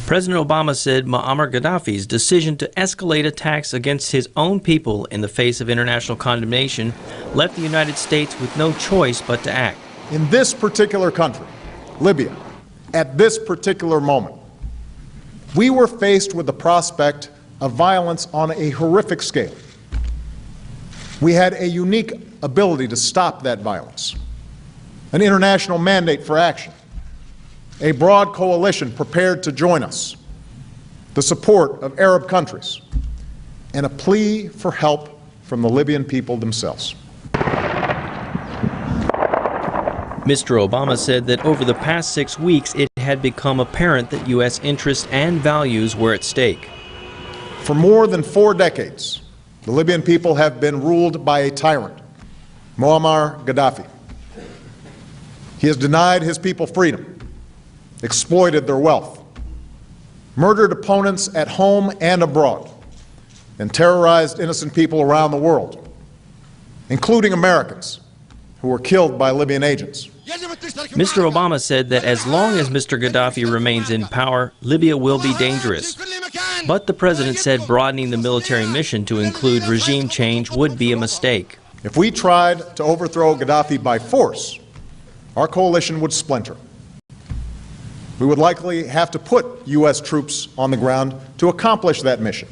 President Obama said Muammar Gaddafi's decision to escalate attacks against his own people in the face of international condemnation left the United States with no choice but to act. In this particular country, Libya, at this particular moment, we were faced with the prospect of violence on a horrific scale. We had a unique ability to stop that violence, an international mandate for action, a broad coalition prepared to join us, the support of Arab countries, and a plea for help from the Libyan people themselves. Mr. Obama said that over the past 6 weeks, it had become apparent that U.S. interests and values were at stake. For more than 4 decades, the Libyan people have been ruled by a tyrant, Muammar Gaddafi. He has denied his people freedom, exploited their wealth, murdered opponents at home and abroad, and terrorized innocent people around the world, including Americans who were killed by Libyan agents. Mr. Obama said that as long as Mr. Gaddafi remains in power, Libya will be dangerous. But the president said broadening the military mission to include regime change would be a mistake. If we tried to overthrow Gaddafi by force, our coalition would splinter. We would likely have to put U.S. troops on the ground to accomplish that mission,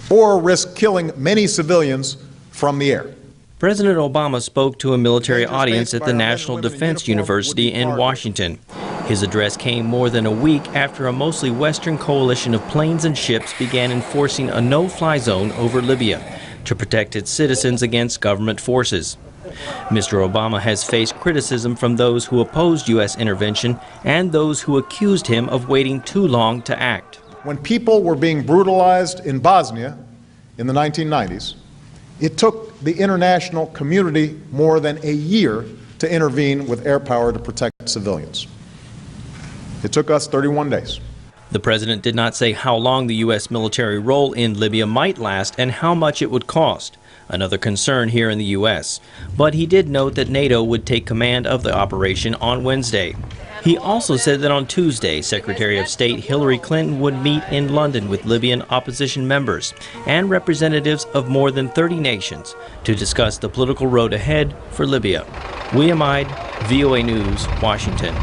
or risk killing many civilians from the air. President Obama spoke to a military audience at the National Defense University in Washington. His address came more than a week after a mostly Western coalition of planes and ships began enforcing a no-fly zone over Libya to protect its citizens against government forces. Mr. Obama has faced criticism from those who opposed U.S. intervention and those who accused him of waiting too long to act. When people were being brutalized in Bosnia in the 1990s, it took the international community more than a year to intervene with air power to protect civilians. It took us 31 days. The president did not say how long the U.S. military role in Libya might last and how much it would cost, another concern here in the U.S. But he did note that NATO would take command of the operation on Wednesday. He also said that on Tuesday, Secretary of State Hillary Clinton would meet in London with Libyan opposition members and representatives of more than 30 nations to discuss the political road ahead for Libya. William Ide, VOA News, Washington.